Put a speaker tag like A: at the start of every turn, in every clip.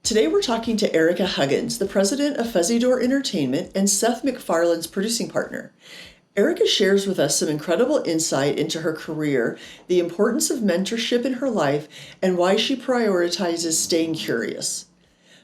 A: Today we're talking to Erica Huggins, the president of Fuzzy Door Entertainment and Seth MacFarlane's producing partner. Erica shares with us some incredible insight into her career, the importance of mentorship in her life, and why she prioritizes staying curious.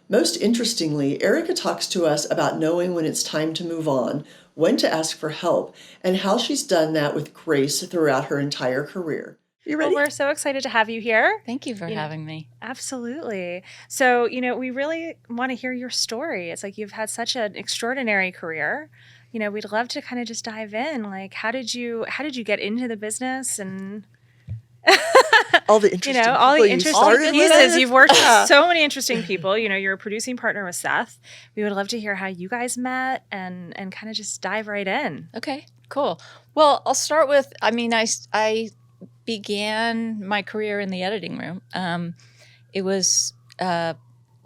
A: Most interestingly, Erica talks to us about knowing when it's time to move on, when to ask for help, and how she's done that with grace throughout her entire career. You ready?
B: Well, we're so excited to have you here.
C: Thank you for having me.
B: Absolutely. So, we really want to hear your story. It's like you've had such an extraordinary career. We'd love to kind of just dive in. Like, how did you get into the business and
A: all the interesting
B: pieces. You've worked with so many interesting people. You're a producing partner with Seth. We would love to hear how you guys met and kind of just dive right in.
C: Okay, cool. Well, I'll start with, I began my career in the editing room. It was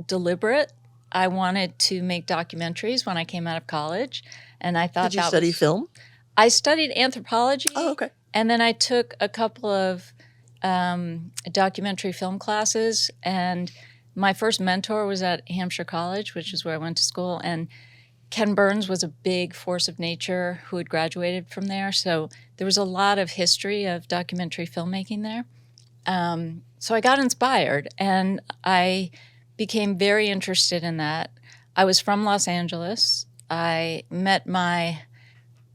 C: deliberate. I wanted to make documentaries when I came out of college, and I thought
A: Did you study film?
C: I studied anthropology.
A: Oh, okay.
C: And then I took a couple of documentary film classes, and my first mentor was at Hampshire College, which is where I went to school, and Ken Burns was a big force of nature who had graduated from there. So there was a lot of history of documentary filmmaking there. So I got inspired, and I became very interested in that. I was from Los Angeles. I met my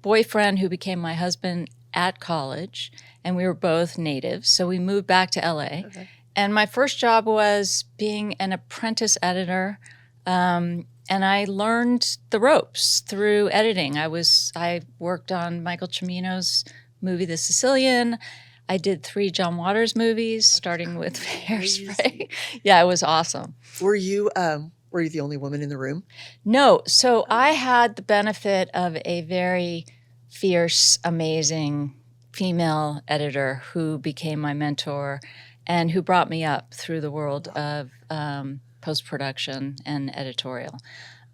C: boyfriend, who became my husband, at college, and we were both natives. So we moved back to LA. Okay. And my first job was being an apprentice editor. And I learned the ropes through editing. I worked on Michael Cimino's movie, The Sicilian. I did 3 John Waters movies, starting with Hairspray. Yeah, it was awesome.
A: Were you the only woman in the room?
C: No. So I had the benefit of a very fierce, amazing female editor who became my mentor and who brought me up through the world of post-production and editorial.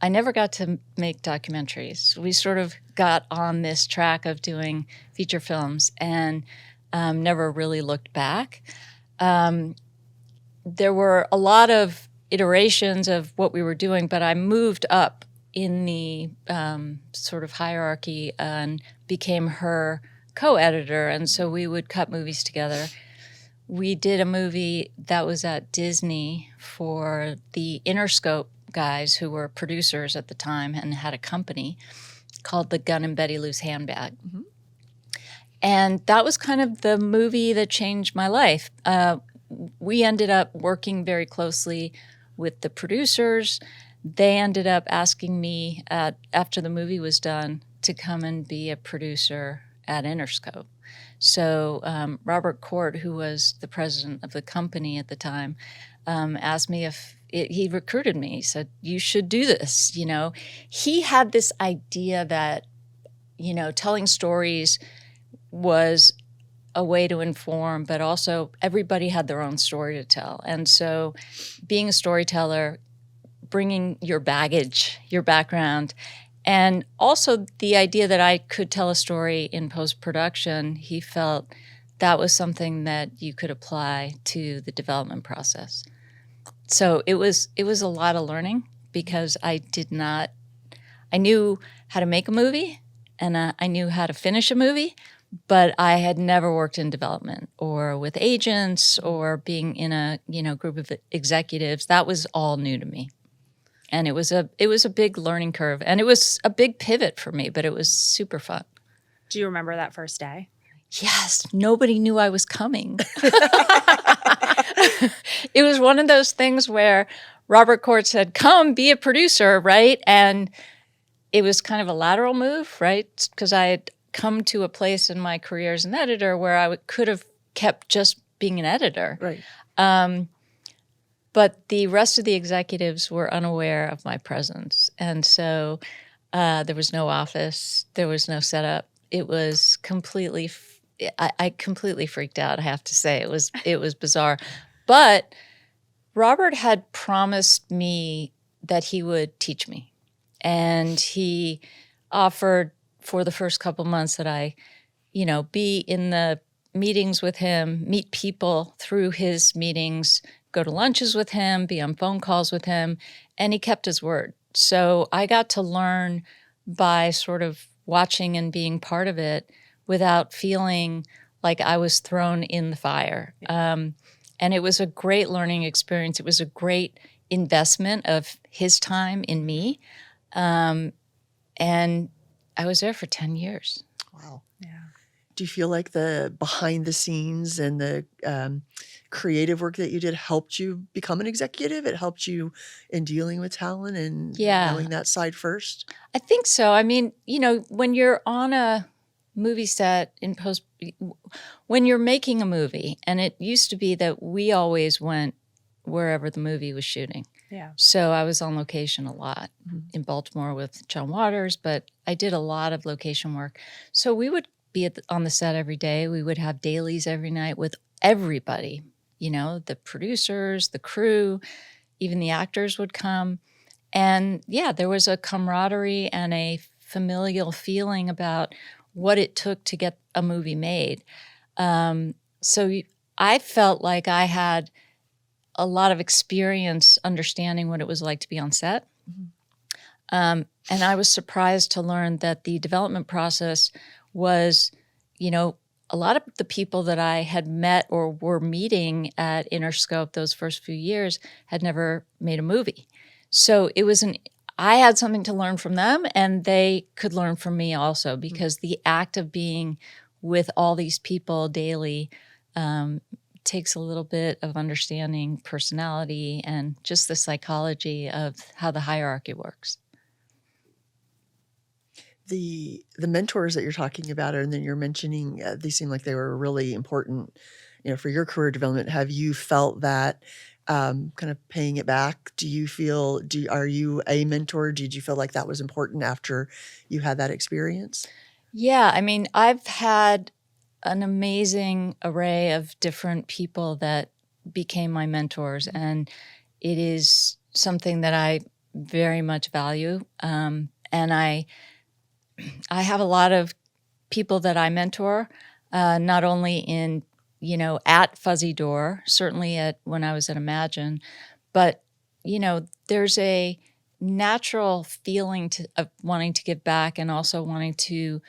C: I never got to make documentaries. We sort of got on this track of doing feature films and never really looked back. There were a lot of iterations of what we were doing, but I moved up in the sort of hierarchy and became her co-editor, and so we would cut movies together. We did a movie that was at Disney for the Interscope guys who were producers at the time and had a company called The Gun and Betty Lou's Handbag. Mm-hmm. And that was kind of the movie that changed my life. We ended up working very closely with the producers. They ended up asking me after the movie was done to come and be a producer at Interscope. So Robert Court, who was the president of the company at the time, asked me he recruited me. He said, you should do this. He had this idea that, telling stories was a way to inform, but also everybody had their own story to tell. And so being a storyteller, bringing your baggage, your background, and also the idea that I could tell a story in post-production, he felt that was something that you could apply to the development process. So it was a lot of learning because I knew how to make a movie and I knew how to finish a movie, but I had never worked in development or with agents or being in a group of executives. That was all new to me. And it was a big learning curve, and it was a big pivot for me, but it was super fun.
B: Do you remember that first day?
C: Yes. Nobody knew I was coming. It was one of those things where Robert Court said, come be a producer, right? And it was kind of a lateral move, right? Because I had come to a place in my career as an editor where I could have kept just being an editor.
A: Right.
C: But the rest of the executives were unaware of my presence. And so there was no office. There was no setup. It was completely, I completely freaked out, I have to say. It was bizarre. But Robert had promised me that he would teach me. And he offered for the first couple months that I, be in the meetings with him, meet people through his meetings, go to lunches with him, be on phone calls with him, and he kept his word. So I got to learn by sort of watching and being part of it without feeling like I was thrown in the fire. And it was a great learning experience. It was a great investment of his time in me. And I was there for 10 years.
A: Wow.
B: Yeah.
A: Do you feel like the behind the scenes and the creative work that you did helped you become an executive? It helped you in dealing with talent and knowing that side first?
C: I think so. I mean, when you're on a movie set when you're making a movie, and it used to be that we always went wherever the movie was shooting.
B: Yeah.
C: So I was on location a lot in Baltimore with John Waters, but I did a lot of location work. So we would be on the set every day. We would have dailies every night with everybody, the producers, the crew, even the actors would come. And yeah, there was a camaraderie and a familial feeling about what it took to get a movie made. So I felt like I had a lot of experience understanding what it was like to be on set. And I was surprised to learn that the development process was, a lot of the people that I had met or were meeting at Interscope those first few years had never made a movie. So I had something to learn from them, and they could learn from me also, because the act of being with all these people daily takes a little bit of understanding personality and just the psychology of how the hierarchy works.
A: The mentors that you're talking about, and then you're mentioning, they seem like they were really important, for your career development. Have you felt that kind of paying it back? Do you feel, are you a mentor? Did you feel like that was important after you had that experience?
C: Yeah, I mean, I've had an amazing array of different people that became my mentors, and it is something that I very much value. And I have a lot of people that I mentor, not only in at Fuzzy Door, certainly when I was at Imagine, but there's a natural feeling of wanting to give back, and also wanting to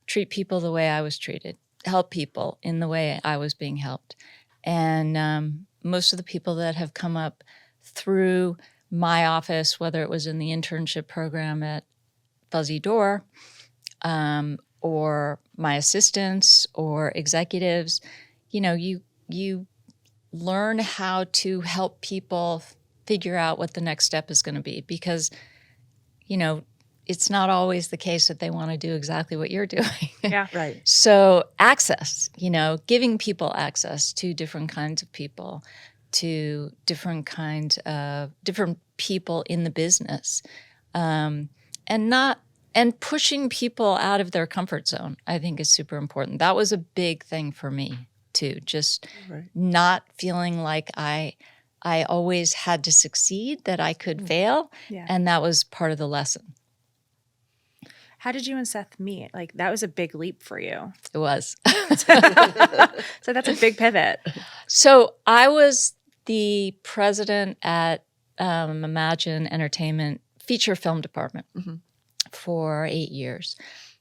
C: treat people the way I was treated, help people in the way I was being helped. And most of the people that have come up through my office, whether it was in the internship program at Fuzzy Door, or my assistants or executives, you learn how to help people figure out what the next step is going to be, because, it's not always the case that they want to do exactly what you're doing.
B: Yeah.
A: Right.
C: So access, giving people access to different kinds of people, to different people in the business, and pushing people out of their comfort zone, I think, is super important. That was a big thing for me too. Just not feeling like I always had to succeed, that I could fail.
B: Yeah.
C: And that was part of the lesson.
B: How did you and Seth meet? Like, that was a big leap for you.
C: It was.
B: So that's a big pivot.
C: So I was the president at Imagine Entertainment feature film department for 8 years.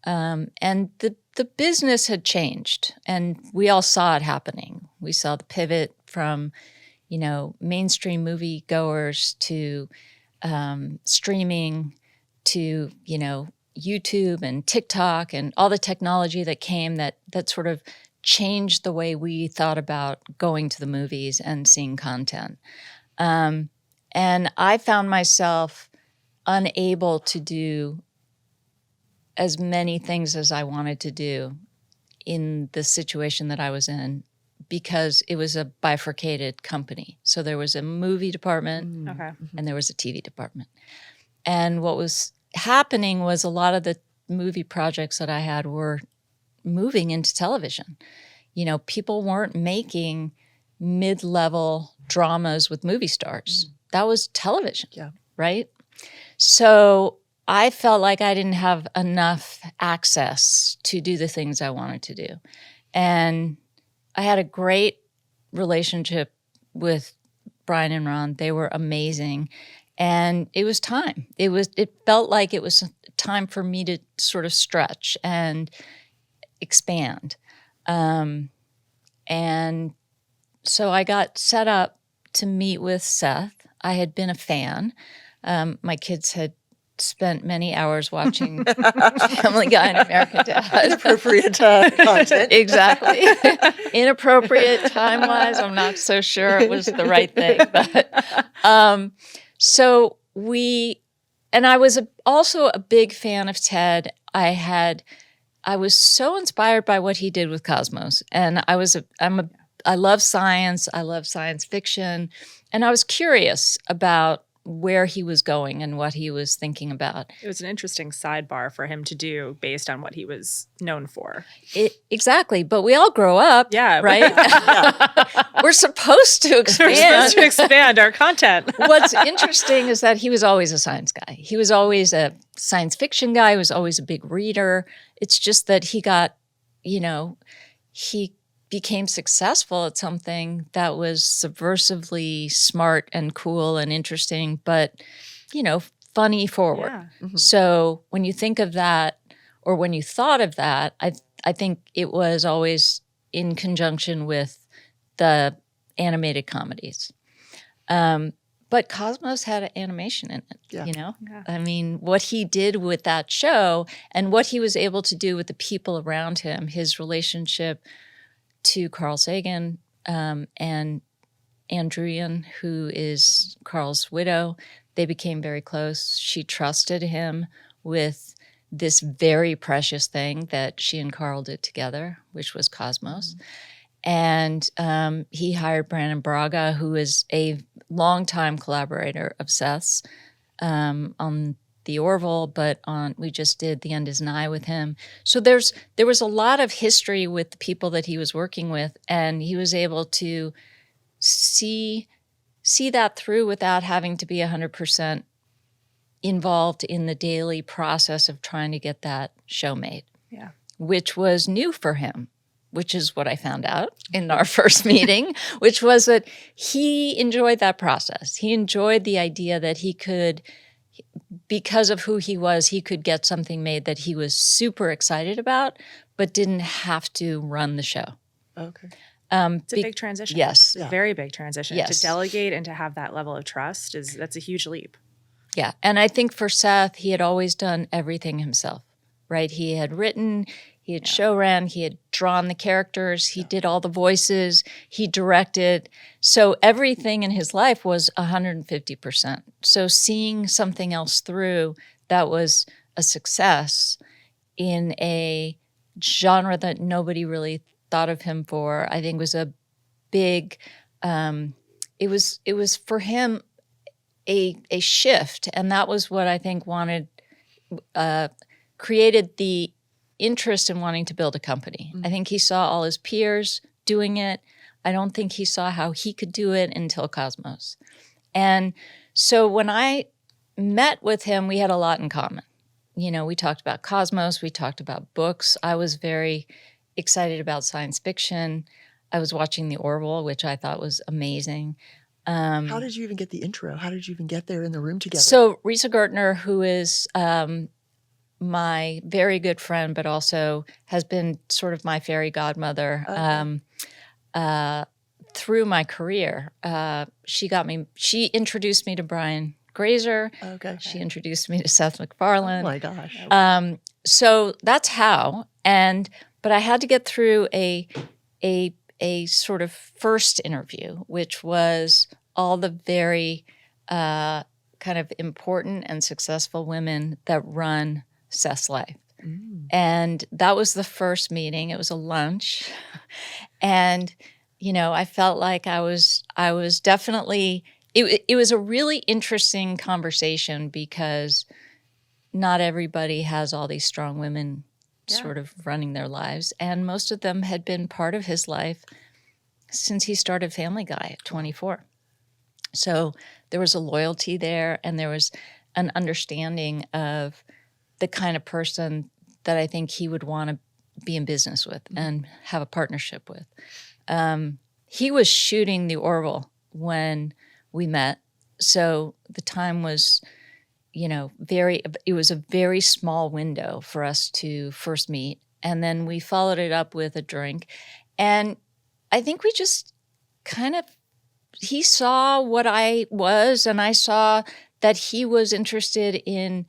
C: And the business had changed, and we all saw it happening. We saw the pivot from, mainstream movie goers to streaming to, YouTube and TikTok and all the technology that came that sort of changed the way we thought about going to the movies and seeing content. And I found myself unable to do as many things as I wanted to do in the situation that I was in, because it was a bifurcated company. So there was a movie department and there was a TV department. And what was happening was a lot of the movie projects that I had were moving into television. People weren't making mid-level dramas with movie stars. That was television, right? So I felt like I didn't have enough access to do the things I wanted to do. And I had a great relationship with Brian and Ron. They were amazing. And it was time. It felt like it was time for me to sort of stretch and expand. And so I got set up to meet with Seth. I had been a fan. My kids had spent many hours watching Family Guy and American Dad.
A: Inappropriate content.
C: Exactly. Inappropriate time-wise, I'm not so sure it was the right thing. But so and I was also a big fan of Ted. I was so inspired by what he did with Cosmos, and I love science. I love science fiction, and I was curious about where he was going and what he was thinking about.
B: It was an interesting sidebar for him to do based on what he was known for.
C: Exactly. But we all grow up,
B: Yeah.
C: right? We're supposed to expand.
B: We're supposed to expand our content.
C: What's interesting is that he was always a science guy. He was always a science fiction guy. He was always a big reader. It's just that he got, he became successful at something that was subversively smart and cool and interesting, but, funny forward.
B: Yeah.
A: Mhm.
C: So when you think of that, or when you thought of that, I think it was always in conjunction with the animated comedies. But Cosmos had animation in it,
A: Yeah.
B: Yeah.
C: I mean, what he did with that show and what he was able to do with the people around him, his relationship to Carl Sagan and Andrian, who is Carl's widow. They became very close. She trusted him with this very precious thing that she and Carl did together, which was Cosmos. And he hired Brandon Braga, who is a longtime collaborator of Seth's on the Orville, but we just did The End Is Nigh with him. So there was a lot of history with the people that he was working with, and he was able to see that through without having to be 100% involved in the daily process of trying to get that show made.
B: Yeah.
C: Which was new for him, which is what I found out in our first meeting, which was that he enjoyed that process. He enjoyed the idea that he could, because of who he was, he could get something made that he was super excited about, but didn't have to run the show.
A: Okay.
B: It's a big transition.
C: Yes.
A: Yeah.
B: Very big transition.
C: Yes.
B: To delegate and to have that level of trust that's a huge leap.
C: Yeah. And I think for Seth, he had always done everything himself, right? He had written, he had show ran, he had drawn the characters, he did all the voices, he directed. So everything in his life was 150%. So seeing something else through that was a success in a genre that nobody really thought of him for, I think was a big, it was for him a shift. And that was what I think created the interest in wanting to build a company. I think he saw all his peers doing it. I don't think he saw how he could do it until Cosmos. And so when I met with him, we had a lot in common. We talked about Cosmos, we talked about books. I was very excited about science fiction. I was watching the Orville, which I thought was amazing.
A: How did you even get the intro? How did you even get there in the room together?
C: So Risa Gertner, who is my very good friend, but also has been sort of my fairy godmother through my career. She introduced me to Brian Grazer.
A: Okay.
C: She introduced me to Seth MacFarlane.
A: Oh my gosh.
C: So that's how. But I had to get through a sort of first interview, which was all the very kind of important and successful women that run Seth's life. And that was the first meeting. It was a lunch. And, I felt like I was definitely, it was a really interesting conversation because not everybody has all these strong women sort of running their lives. And most of them had been part of his life since he started Family Guy at 24. So there was a loyalty there, and there was an understanding of the kind of person that I think he would want to be in business with and have a partnership with. He was shooting the Orville when we met. So the time was, it was a very small window for us to first meet. And then we followed it up with a drink. And I think we just he saw what I was, and I saw that he was interested in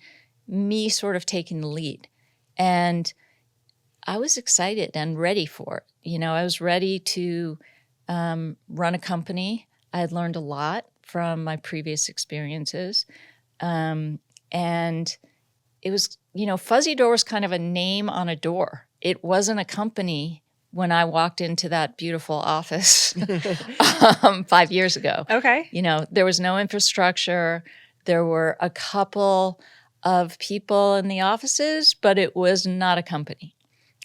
C: me sort of taking the lead. And I was excited and ready for it. I was ready to run a company. I had learned a lot from my previous experiences. And it was, Fuzzy Door was kind of a name on a door. It wasn't a company when I walked into that beautiful office 5 years ago.
B: Okay.
C: There was no infrastructure. There were a couple of people in the offices, but it was not a company.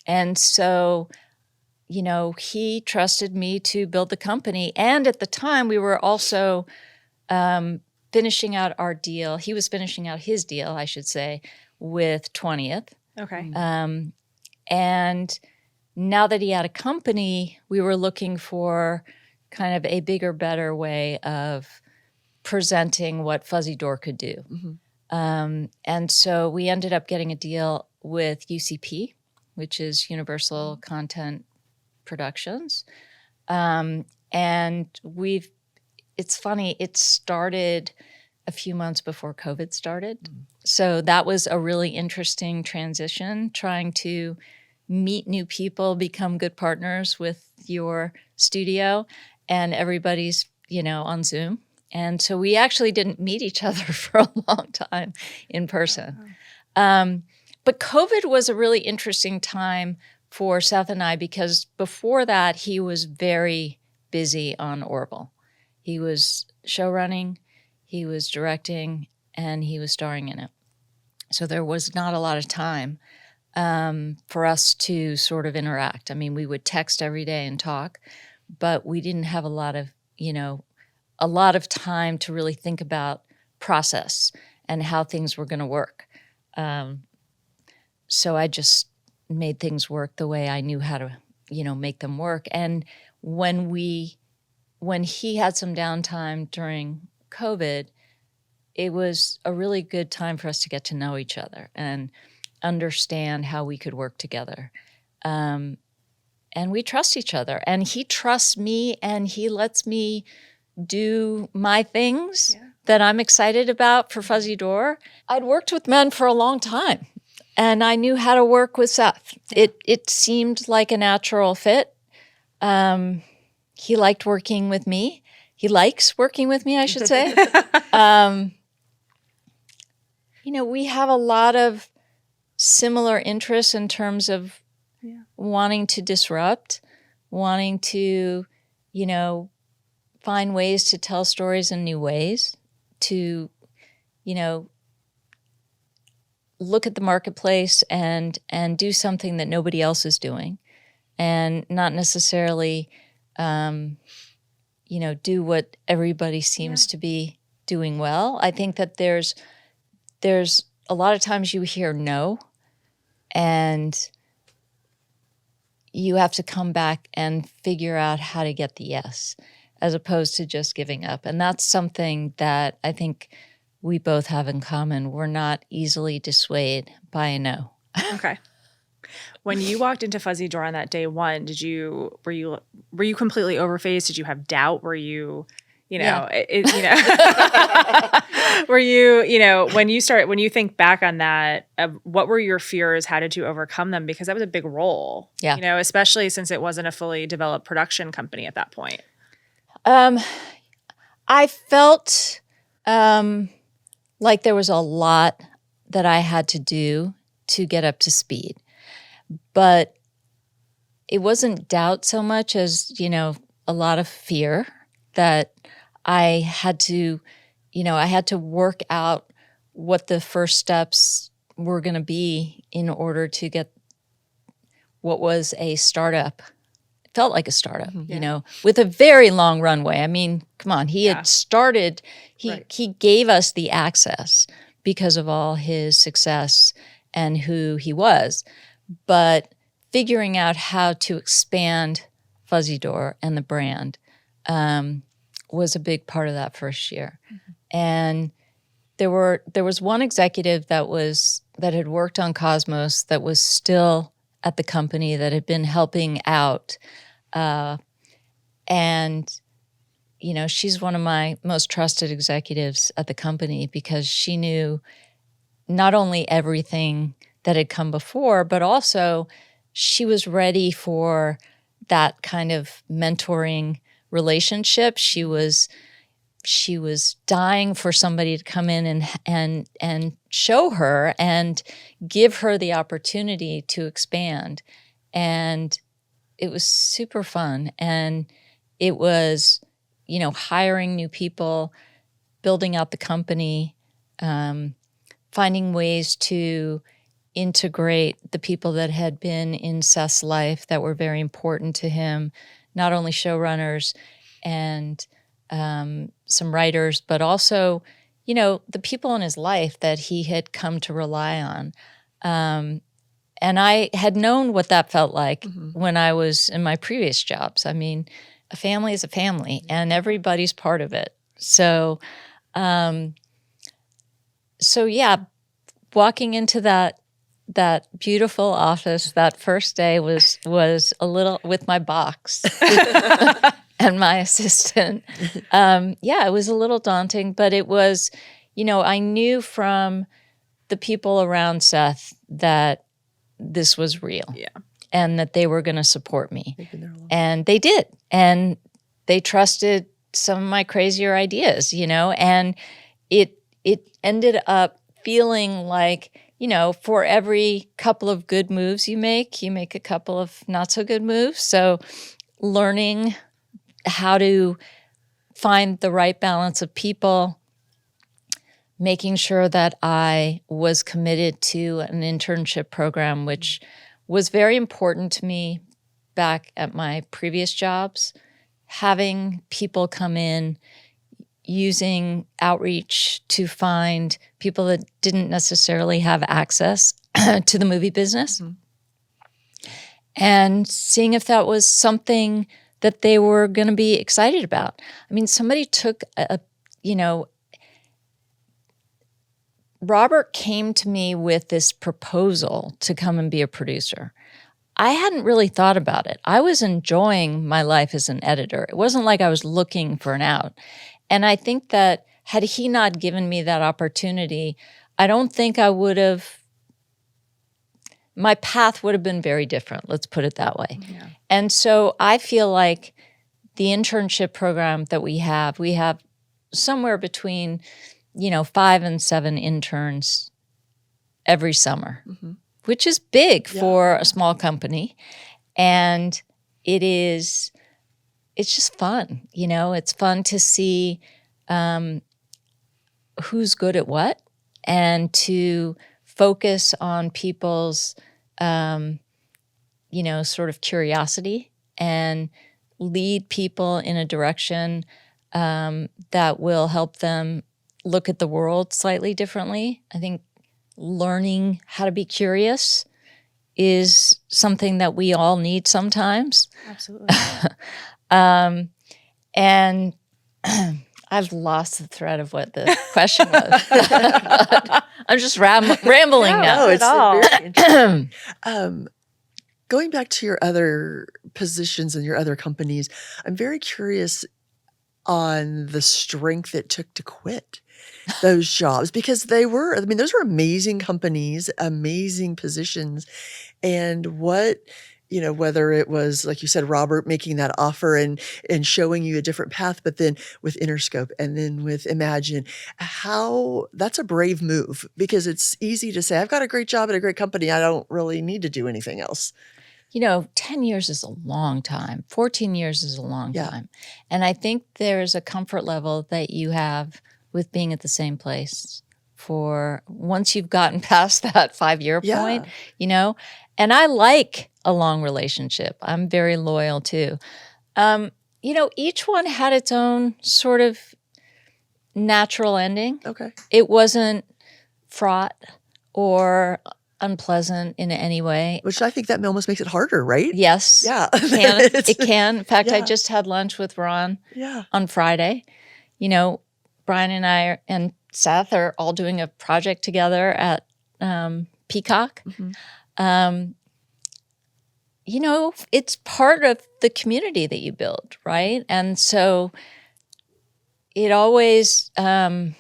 C: And so, he trusted me to build the company. And at the time, we were also finishing out our deal. He was finishing out his deal, I should say, with 20th.
B: Okay.
C: And now that he had a company, we were looking for kind of a bigger, better way of presenting what Fuzzy Door could do.
A: Mm-hmm.
C: And so we ended up getting a deal with UCP, which is Universal Content Productions. And it's funny, it started a few months before COVID started. Mm. So that was a really interesting transition, trying to meet new people, become good partners with your studio, and everybody's, on Zoom. And so we actually didn't meet each other for a long time in person. But COVID was a really interesting time for Seth and I, because before that, he was very busy on Orville. He was show running, he was directing, and he was starring in it. So there was not a lot of time for us to sort of interact. I mean, we would text every day and talk, but we didn't have a lot of time to really think about process and how things were going to work. So I just made things work the way I knew how to, make them work. And when he had some downtime during COVID, it was a really good time for us to get to know each other and understand how we could work together. And we trust each other. And he trusts me, and he lets me do my things that I'm excited about for Fuzzy Door. I'd worked with men for a long time, and I knew how to work with Seth. It seemed like a natural fit. He liked working with me. He likes working with me, I should say. We have a lot of similar interests in terms of wanting to disrupt, wanting to, find ways to tell stories in new ways, to, look at the marketplace and do something that nobody else is doing, and not necessarily, do what everybody seems to be doing well. I think that there's a lot of times you hear no, and you have to come back and figure out how to get the yes, as opposed to just giving up. And that's something that I think we both have in common. We're not easily dissuaded by a no.
B: Okay. When you walked into Fuzzy Door on that day one, were you completely overphased? Did you have doubt? Were you, were you, when you think back on that, what were your fears? How did you overcome them? Because that was a big role, especially since it wasn't a fully developed production company at that point.
C: I felt like there was a lot that I had to do to get up to speed. But it wasn't doubt so much as, a lot of fear that I had to, work out what the first steps were going to be in order to get what was a startup. It felt like a startup, with a very long runway. I mean, come on, he had started, he gave us the access because of all his success and who he was. But figuring out how to expand Fuzzy Door and the brand was a big part of that first year. And there was one executive that had worked on Cosmos that was still at the company, that had been helping out. And, she's one of my most trusted executives at the company, because she knew not only everything that had come before, but also she was ready for that kind of mentoring relationship. She was dying for somebody to come in and show her and give her the opportunity to expand. And it was super fun. And it was, hiring new people, building out the company, finding ways to integrate the people that had been in Seth's life that were very important to him, not only showrunners and some writers, but also, the people in his life that he had come to rely on. And I had known what that felt like when I was in my previous jobs. I mean, a family is a family, and everybody's part of it. So yeah, walking into that beautiful office that first day was a little, with my box and my assistant. It was a little daunting, but it was, I knew from the people around Seth that this was real. Yeah. And that they were going to support me. And they did. And they trusted some of my crazier ideas, and it ended up feeling like, for every couple of good moves you make a couple of not so good moves. So learning how to find the right balance of people, making sure that I was committed to an internship program, which was very important to me back at my previous jobs. Having people come in, using outreach to find people that didn't necessarily have access to the movie business, and seeing if that was something that they were going to be excited about. I mean, somebody took Robert came to me with this proposal to come and be a producer. I hadn't really thought about it. I was enjoying my life as an editor. It wasn't like I was looking for an out. And I think that had he not given me that opportunity, I don't think I would have, my path would have been very different. Let's put it that way. Yeah. And so I feel like the internship program that we have somewhere between, 5 and 7 interns every summer, which is big for a small company. And it's just fun. It's fun to see who's good at what, and to focus on people's, sort of curiosity, and lead people in a direction that will help them look at the world slightly differently. I think learning how to be curious is something that we all need sometimes.
B: Absolutely.
C: And I've lost the thread of what the question was. I'm just rambling now.
A: No, it's very interesting. Going back to your other positions and your other companies, I'm very curious on the strength it took to quit those jobs, because those were amazing companies, amazing positions. And whether it was, like you said, Robert making that offer and showing you a different path, but then with Interscope and then with Imagine, that's a brave move, because it's easy to say, I've got a great job at a great company, I don't really need to do anything else.
C: 10 years is a long time. 14 years is a long time. And I think there's a comfort level that you have with being at the same place for once you've gotten past that 5-year point, and I like a long relationship. I'm very loyal too. Each one had its own sort of natural ending.
A: Okay.
C: It wasn't fraught or unpleasant in any way.
A: Which I think that almost makes it harder, right?
C: Yes.
A: Yeah.
C: It can. In fact, I
A: Yeah.
C: just had lunch with Ron
A: Yeah.
C: on Friday. You know, Brian and I and Seth are all doing a project together at Peacock.
A: Mm-hmm.
C: You know, it's part of the community that you build, right? And so it always, you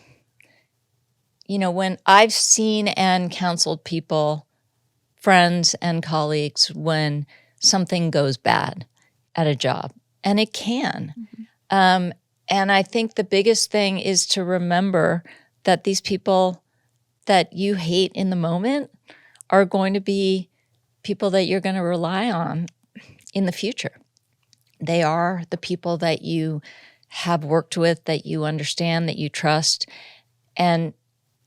C: know, when I've seen and counseled people, friends and colleagues, when something goes bad at a job, and it can. And I think the biggest thing is to remember that these people that you hate in the moment are going to be people that you're going to rely on in the future. They are the people that you have worked with, that you understand, that you trust. And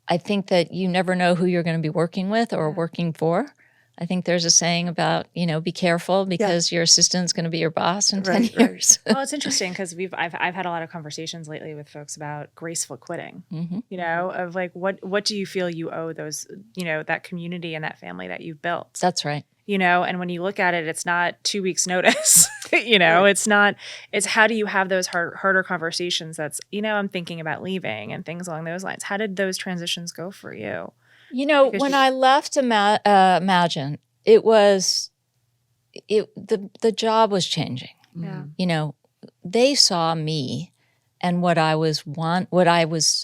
C: I think that you never know who you're going to be working with or working for. I think there's a saying about, you know, be careful because your assistant's going to be your boss in 10 years.
B: Well, it's interesting because I've had a lot of conversations lately with folks about graceful quitting, you know, of like, what do you feel you owe those, you know, that community and that family that you've built?
C: That's right.
B: You know, and when you look at it, it's not 2 weeks notice, you know, it's how do you have those harder conversations that's, you know, I'm thinking about leaving and things along those lines. How did those transitions go for you?
C: You know, when I left Imagine, the job was changing.
B: Yeah.
C: You know, they saw me and what I was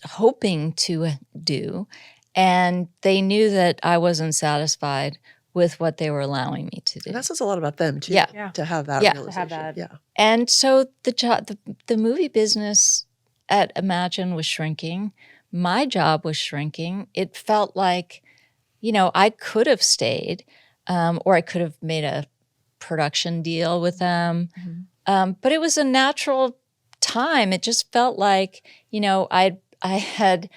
C: hoping to do, and they knew that I wasn't satisfied with what they were allowing me to do.
A: And that says a lot about them too.
C: Yeah.
A: To have that realization.
B: To have that.
A: Yeah.
C: And so the movie business at Imagine was shrinking. My job was shrinking. It felt like, you know, I could have stayed, or I could have made a production deal with them. But it was a natural time. It just felt like, you know, I had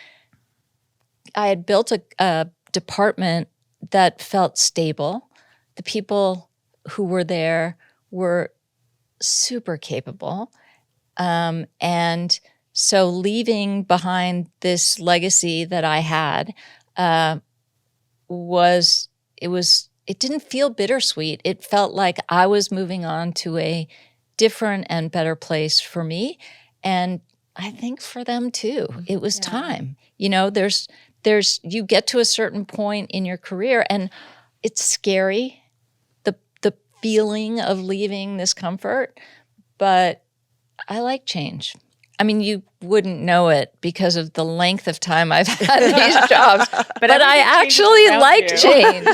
C: built a department that felt stable. The people who were there were super capable. And so leaving behind this legacy that I had it didn't feel bittersweet. It felt like I was moving on to a different and better place for me. And I think for them too. It was time. You know, you get to a certain point in your career and it's scary, the feeling of leaving this comfort, but I like change. I mean, you wouldn't know it because of the length of time I've had these jobs, but I actually like change.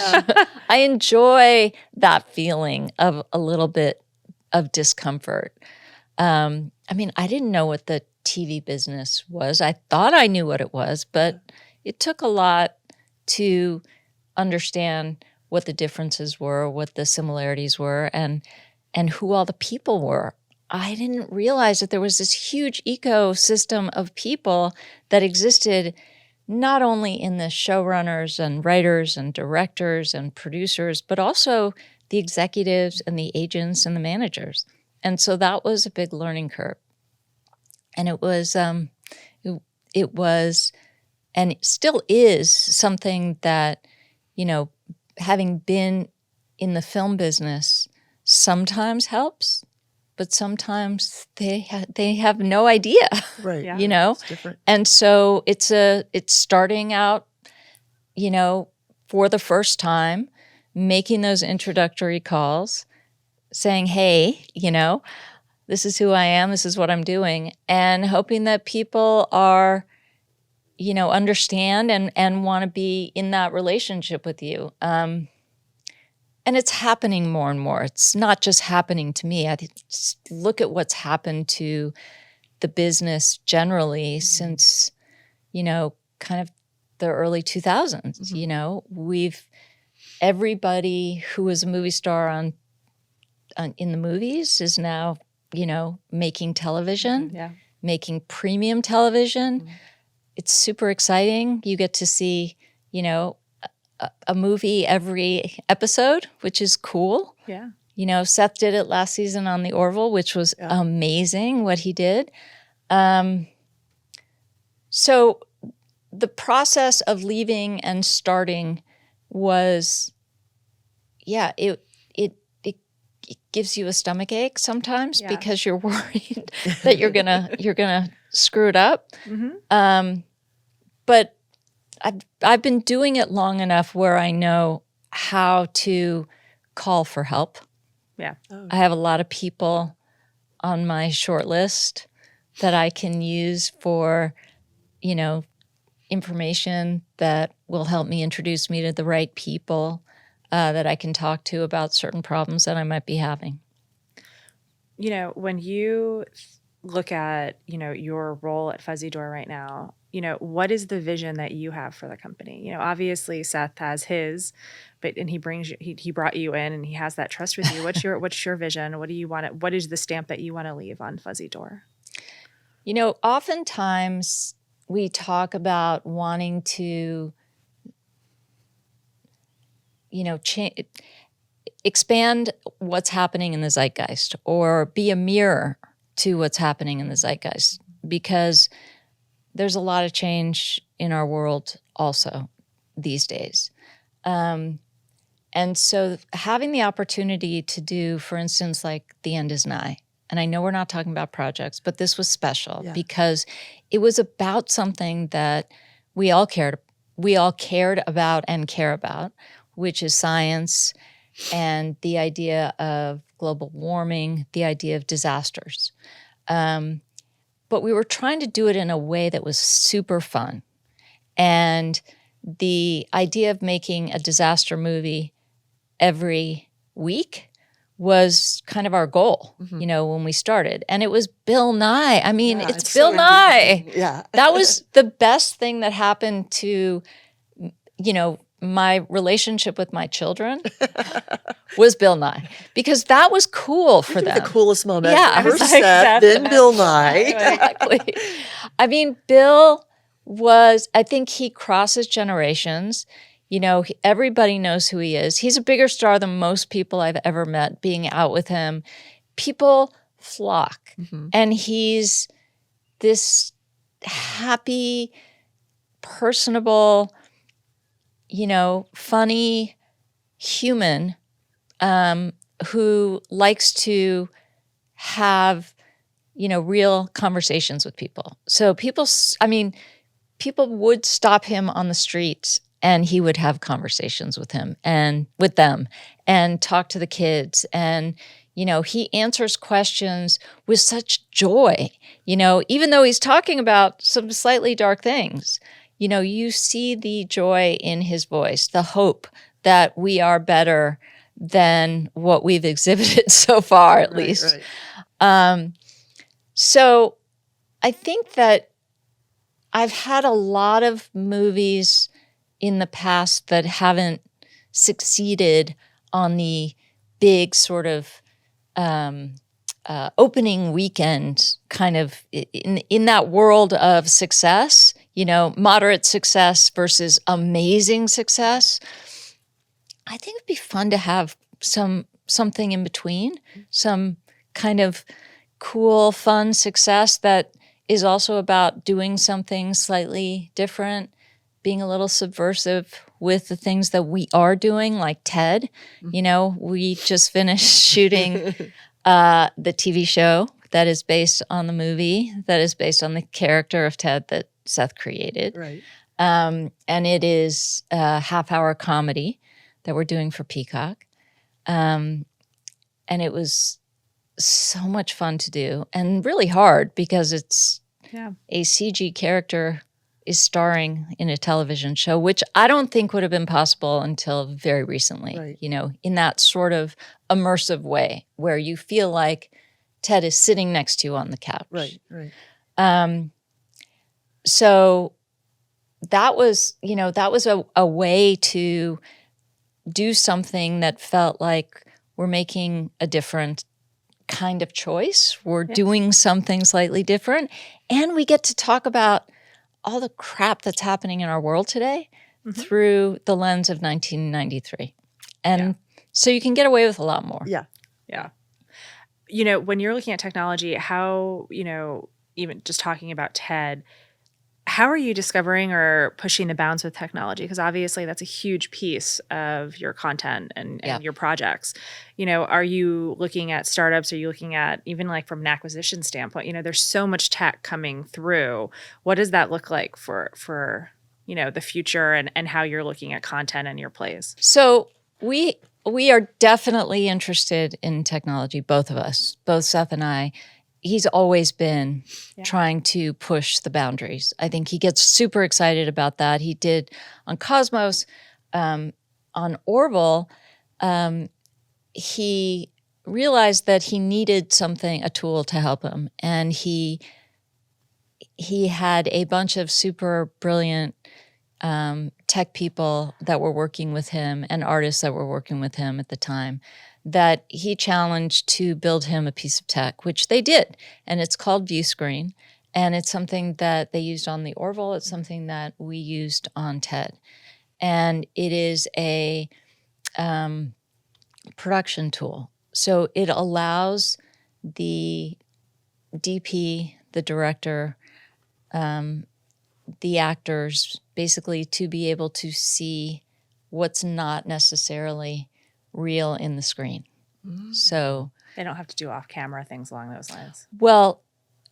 C: I enjoy that feeling of a little bit of discomfort. I mean, I didn't know what the TV business was. I thought I knew what it was, but it took a lot to understand what the differences were, what the similarities were, and who all the people were. I didn't realize that there was this huge ecosystem of people that existed not only in the showrunners and writers and directors and producers, but also the executives and the agents and the managers. And so that was a big learning curve. And it was and it still is something that, you know, having been in the film business sometimes helps. But sometimes they have no idea,
A: Right?
B: Yeah.
C: You know,
A: It's different.
C: and so it's starting out, you know, for the first time, making those introductory calls, saying, "Hey, you know, this is who I am, this is what I'm doing," and hoping that people are, you know, understand and want to be in that relationship with you. And it's happening more and more. It's not just happening to me. I think look at what's happened to the business generally since, you know, kind of the early 2000s. You know, everybody who was a movie star in the movies is now, you know, making television, making premium television. It's super exciting. You get to see, you know, a movie every episode, which is cool.
B: Yeah.
C: You know, Seth did it last season on the Orville, which was amazing what he did. So the process of leaving and starting was, yeah, it gives you a stomach ache sometimes because you're worried that you're gonna screw it up. But I've been doing it long enough where I know how to call for help.
B: Yeah.
C: I have a lot of people on my short list that I can use for, information that will help me introduce me to the right people that I can talk to about certain problems that I might be having.
B: When you look at, your role at Fuzzy Door right now, what is the vision that you have for the company? Obviously Seth has his, and he brings you, he brought you in and he has that trust with you. What's your vision? What do you want what is the stamp that you want to leave on Fuzzy Door?
C: Oftentimes we talk about wanting to, expand what's happening in the zeitgeist or be a mirror to what's happening in the zeitgeist, because there's a lot of change in our world also these days. And so having the opportunity to do, for instance, like The End Is Nigh, and I know we're not talking about projects, but this was special because it was about something that we all cared about and care about, which is science and the idea of global warming, the idea of disasters. But we were trying to do it in a way that was super fun. And the idea of making a disaster movie every week was kind of our goal, when we started. And it was Bill Nye. I mean, it's Bill Nye.
A: Yeah.
C: That was the best thing that happened to, my relationship with my children was Bill Nye, because that was cool for them.
A: The coolest moment.
C: Yeah.
A: First Seth, then Bill Nye.
C: Exactly. I mean, Bill I think he crosses generations. Everybody knows who he is. He's a bigger star than most people I've ever met. Being out with him, people flock. And he's this happy, personable, funny human who likes to have, real conversations with people. So people would stop him on the streets and he would have conversations with them and talk to the kids. And, he answers questions with such joy, even though he's talking about some slightly dark things. You see the joy in his voice, the hope that we are better than what we've exhibited so far, at least. Right. So I think that I've had a lot of movies in the past that haven't succeeded on the big sort of opening weekend kind of in that world of success, moderate success versus amazing success. I think it'd be fun to have something in between, some kind of cool, fun success that is also about doing something slightly different, being a little subversive with the things that we are doing, like Ted. We just finished shooting the TV show that is based on the movie, that is based on the character of Ted that Seth created.
A: Right.
C: And it is a half-hour comedy that we're doing for Peacock. And it was so much fun to do and really hard because it's a CG character is starring in a television show, which I don't think would have been possible until very recently, in that sort of immersive way where you feel like Ted is sitting next to you on the couch.
A: Right.
C: So that was a way to do something that felt like we're making a different kind of choice. We're doing something slightly different. And we get to talk about all the crap that's happening in our world today through the lens of 1993. And so you can get away with a lot more.
A: Yeah.
B: When you're looking at technology, how, even just talking about Ted, how are you discovering or pushing the bounds with technology? Because obviously that's a huge piece of your content and your projects. Are you looking at startups? Are you looking at even like from an acquisition standpoint? There's so much tech coming through. What does that look like for the future and how you're looking at content and your plays?
C: So we are definitely interested in technology, both of us, both Seth and I. He's always been trying to push the boundaries. I think he gets super excited about that. He did on Cosmos, on Orville. He realized that he needed a tool to help him, and he had a bunch of super brilliant tech people that were working with him and artists that were working with him at the time that he challenged to build him a piece of tech, which they did. And it's called ViewScreen. And it's something that they used on the Orville. It's something that we used on TED. And it is a production tool. So it allows the DP, the director, the actors basically to be able to see what's not necessarily real in the screen. So
B: they don't have to do off-camera things along those lines.
C: Well,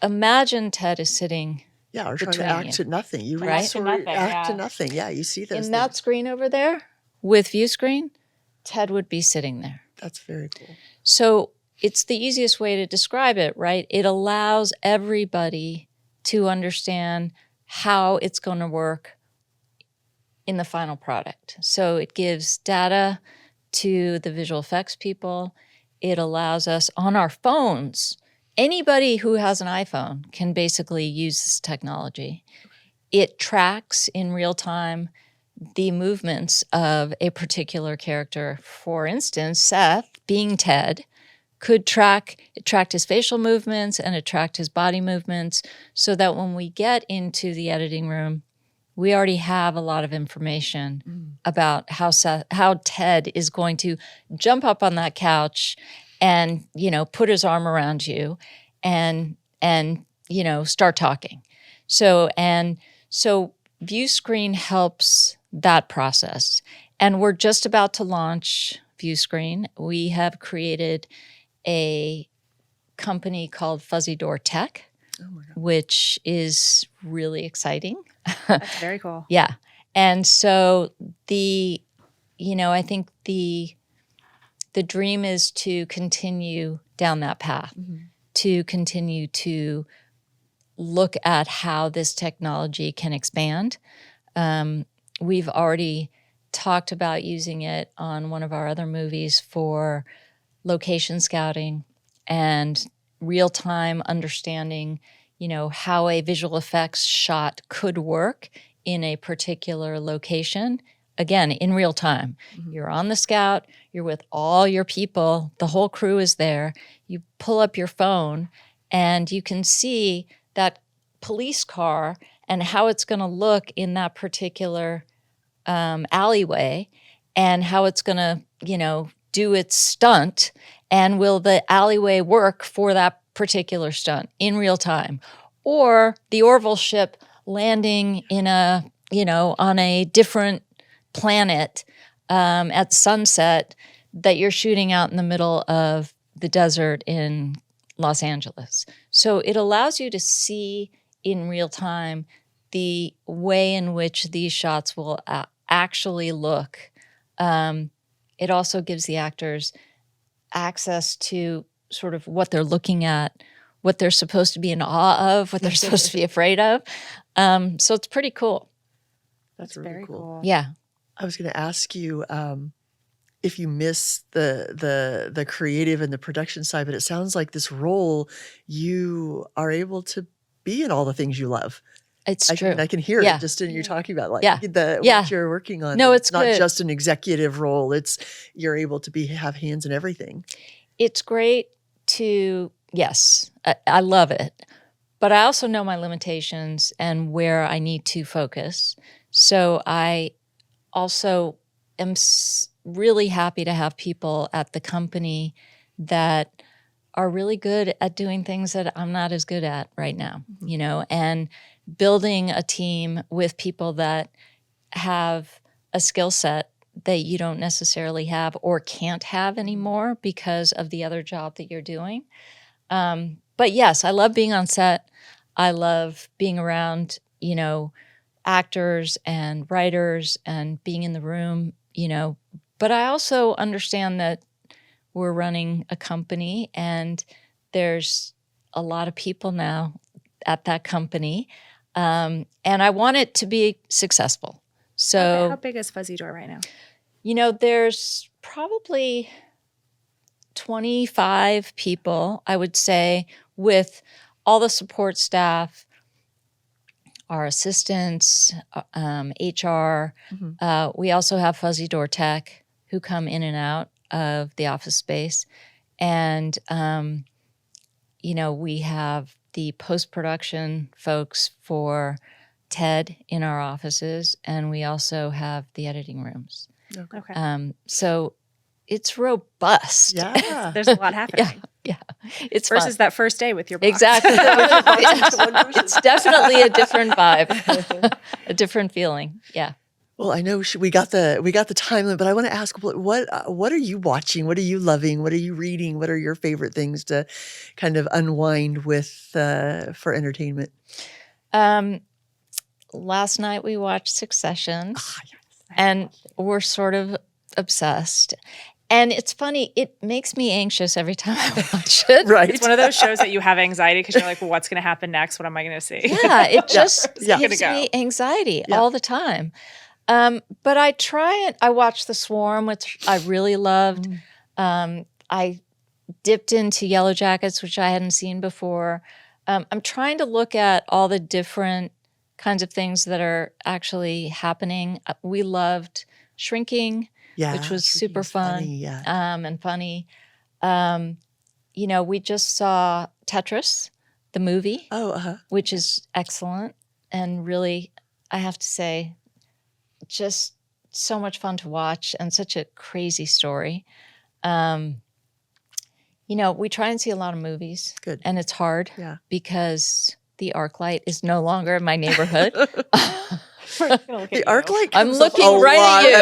C: imagine Ted is sitting
A: or trying to act to nothing. You
C: right?
A: act to nothing. Yeah, you see those
C: in
A: things.
C: that screen over there with ViewScreen, Ted would be sitting there.
A: That's very cool.
C: So it's the easiest way to describe it, right? It allows everybody to understand how it's going to work in the final product. So it gives data to the visual effects people. It allows us on our phones. Anybody who has an iPhone can basically use this technology. It tracks in real time the movements of a particular character. For instance, Seth, being Ted, it tracked his facial movements and it tracked his body movements so that when we get into the editing room, we already have a lot of information about how Ted is going to jump up on that couch and, put his arm around you and start talking. So ViewScreen helps that process. And we're just about to launch ViewScreen. We have created a company called Fuzzy Door Tech, which is really exciting.
B: That's very cool.
C: Yeah. And so I think the dream is to continue down that path, to continue to look at how this technology can expand. We've already talked about using it on one of our other movies for location scouting and real-time understanding, how a visual effects shot could work in a particular location. Again, in real time. You're on the scout, you're with all your people, the whole crew is there. You pull up your phone and you can see that police car and how it's going to look in that particular alleyway and how it's going to, do its stunt, and will the alleyway work for that particular stunt in real time? Or the Orville ship landing in on a different planet at sunset that you're shooting out in the middle of the desert in Los Angeles. So it allows you to see in real time the way in which these shots will actually look. It also gives the actors access to sort of what they're looking at, what they're supposed to be in awe of, what they're supposed to be afraid of. So it's pretty cool.
A: That's really
B: very cool.
C: Yeah.
A: I was going to ask you if you miss the creative and the production side, but it sounds like this role you are able to be in all the things you love.
C: It's true.
A: I can hear it just in you talking about what you're working on.
C: No, it's
A: not
C: good.
A: Just an executive role. It's you're able to have hands in everything.
C: It's great to, yes, I love it. But I also know my limitations and where I need to focus. So I also am really happy to have people at the company that are really good at doing things that I'm not as good at right now, and building a team with people that have a skill set that you don't necessarily have or can't have anymore because of the other job that you're doing. But yes, I love being on set. I love being around, actors and writers and being in the room, but I also understand that we're running a company and there's a lot of people now at that company. And I want it to be successful. So
B: how big is Fuzzy Door right now?
C: There's probably 25 people, I would say, with all the support staff, our assistants, HR. We also have Fuzzy Door Tech who come in and out of the office space. And, we have the post-production folks for TED in our offices, and we also have the editing rooms.
B: Okay.
C: So it's robust.
A: Yeah.
B: There's a lot happening.
C: Yeah. It's
B: Versus
C: fun.
B: that first day with your boss.
C: Exactly. It's definitely a different vibe, a different feeling. Yeah.
A: Well, I know we got the time limit, but I want to ask, what are you watching? What are you loving? What are you reading? What are your favorite things to kind of unwind with for entertainment?
C: Last night we watched Succession,
A: Yes.
C: and we're sort of obsessed. And it's funny, it makes me anxious every time I watch it.
A: Right.
B: It's one of those shows that you have anxiety because you're like, well, what's going to happen next? What am I going to see?
C: Yeah, it just gives
B: Go.
C: me anxiety all the time. But I I watched The Swarm, which I really loved. I dipped into Yellow Jackets, which I hadn't seen before. I'm trying to look at all the different kinds of things that are actually happening. We loved Shrinking, which was super fun and funny. We just saw Tetris, the movie, which is excellent. And really, I have to say, just so much fun to watch and such a crazy story. We try and see a lot of movies.
A: Good.
C: And it's hard because the ArcLight is no longer in my neighborhood.
A: The ArcLight.
C: I'm looking right at you.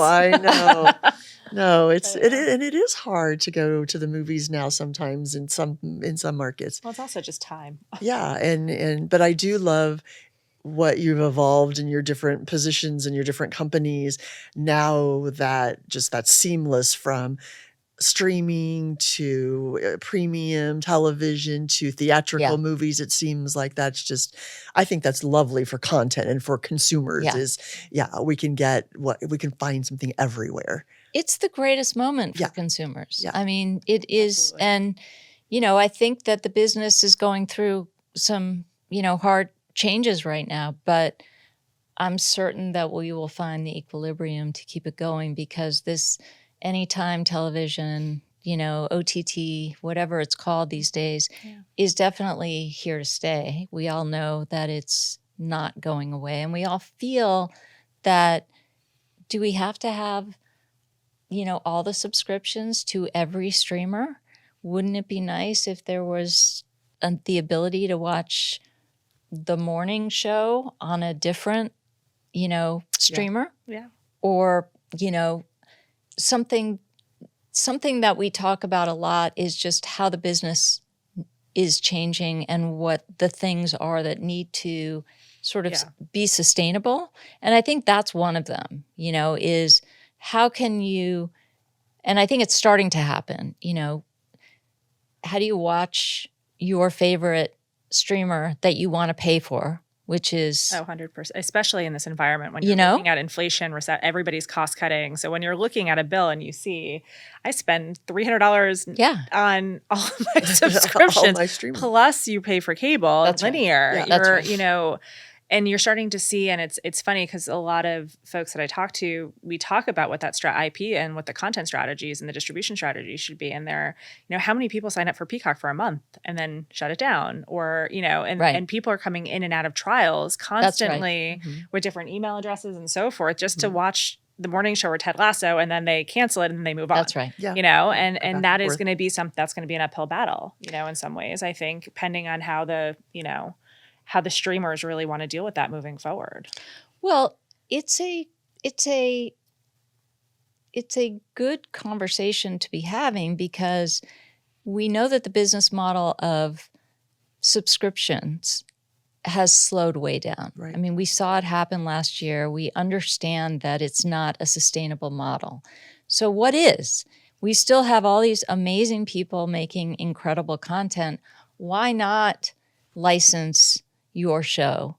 A: I know. No, it is hard to go to the movies now sometimes in some markets.
B: Well, it's also just time.
A: Yeah, but I do love what you've evolved in your different positions and your different companies now, that's seamless from streaming to premium television to theatrical movies. It seems like I think that's lovely for content and for consumers we can find something everywhere.
C: It's the greatest moment for consumers.
A: Yeah.
C: I mean, it is.
B: Absolutely.
C: And, I think that the business is going through some, hard changes right now, but I'm certain that we will find the equilibrium to keep it going, because this anytime television, OTT, whatever it's called these days, is definitely here to stay. We all know that it's not going away, and we all feel that, do we have to have, all the subscriptions to every streamer? Wouldn't it be nice if there was the ability to watch the morning show on a different, streamer?
B: Yeah.
C: Or, something that we talk about a lot is just how the business is changing and what the things are that need to sort of be sustainable. And I think that's one of them, is how can you, and I think it's starting to happen, how do you watch your favorite streamer that you want to pay for, which is
B: 100%, especially in this environment when you're looking at inflation, everybody's cost cutting. So when you're looking at a bill and you see, I spend $300 on all of my subscriptions,
A: all my streaming.
B: Plus you pay for cable,
C: That's
B: linear.
C: Right. Yeah,
B: You're,
C: that's right.
B: and you're starting to see, and it's funny because a lot of folks that I talk to, we talk about what that IP and what the content strategies and the distribution strategies should be. And they're, how many people sign up for Peacock for a month and then shut it down, or, and people are coming in and out of trials constantly with different email addresses and so forth, just to watch the morning show or Ted Lasso, and then they cancel it and then they move on.
C: That's right.
A: Yeah.
B: You know,
A: Back
B: and that is
A: forth.
B: going to be that's going to be an uphill battle, you know, in some ways, I think, depending on how the streamers really want to deal with that moving forward.
C: Well, it's a good conversation to be having, because we know that the business model of subscriptions has slowed way down.
A: Right.
C: I mean, we saw it happen last year. We understand that it's not a sustainable model. So what is? We still have all these amazing people making incredible content. Why not license your show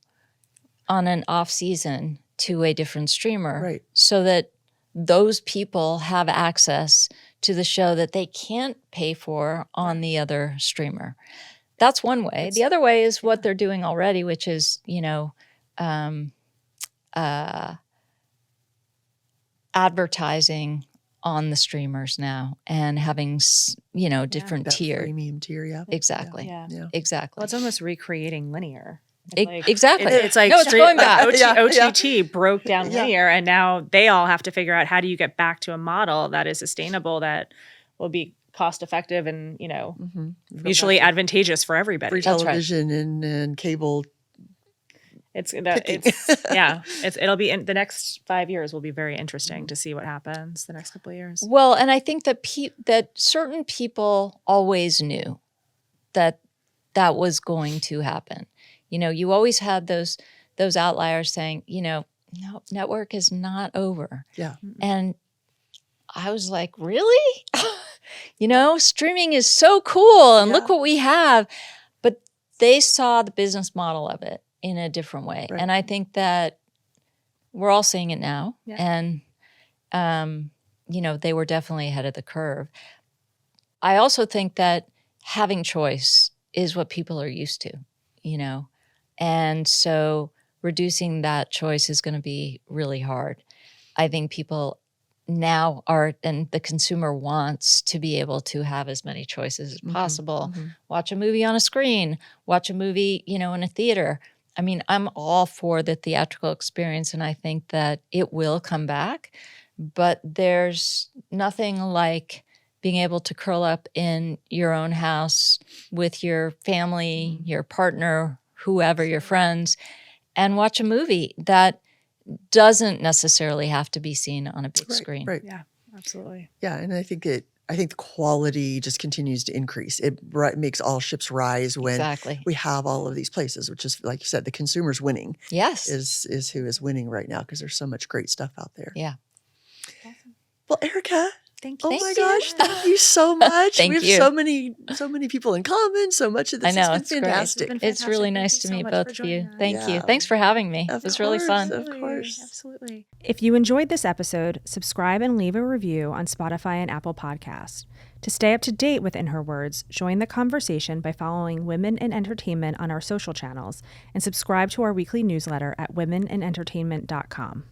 C: on an off season to a different streamer,
A: Right.
C: so that those people have access to the show that they can't pay for on the other streamer? That's one way. The other way is what they're doing already, which is, advertising on the streamers now and having, different
A: That
C: tier.
A: premium tier, yeah.
C: Exactly.
B: Yeah.
A: Yeah.
C: Exactly.
B: Well, it's almost recreating linear. It's like-
C: Exactly.
B: It's like
C: no, it's going back.
B: OTT broke down
A: Yeah.
B: linear, and now they all have to figure out, how do you get back to a model that is sustainable, that will be cost effective and, mutually advantageous for everybody.
A: Free
C: That's right.
A: television and cable.
B: It'll be in the next 5 years will be very interesting to see what happens the next couple of years.
C: Well, and I think that that certain people always knew that was going to happen. You always had those outliers saying, no, network is not over.
A: Yeah.
C: And I was like, really? Streaming is so cool, and look what we have. But they saw the business model of it in a different way.
A: Right.
C: And I think that we're all seeing it now.
B: Yeah.
C: And, they were definitely ahead of the curve. I also think that having choice is what people are used to, and so reducing that choice is going to be really hard. I think people now and the consumer wants to be able to have as many choices as possible. Watch a movie on a screen, watch a movie, in a theater. I mean, I'm all for the theatrical experience, and I think that it will come back, but there's nothing like being able to curl up in your own house with your family, your partner, whoever, your friends, and watch a movie that doesn't necessarily have to be seen on a big screen.
A: Right.
B: Yeah, absolutely.
A: Yeah, and I think the quality just continues to increase. It makes all ships rise when
C: Exactly.
A: we have all of these places, which is, like you said, the consumer's winning
C: Yes.
A: is who is winning right now, because there's so much great stuff out there.
C: Yeah.
A: Well, Erica,
B: Thank you.
A: oh my gosh, thank you so much.
C: Thank
A: we have
C: you.
A: so many people in common. So much of this
C: I know,
A: has
C: it's
A: been
C: great.
A: fantastic.
C: It's really
B: Fantastic.
C: nice
B: Thank
C: to
B: you so
C: meet
B: much
C: both
B: for
C: of you.
B: joining us.
C: Thank you.
A: Yeah.
C: Thanks for having me.
A: Of
C: It was really
A: course,
C: fun.
A: of course.
B: Absolutely. If you enjoyed this episode, subscribe and leave a review on Spotify and Apple Podcasts. To stay up to date with In Her Words, join the conversation by following Women in Entertainment on our social channels, and subscribe to our weekly newsletter at womenandentertainment.com.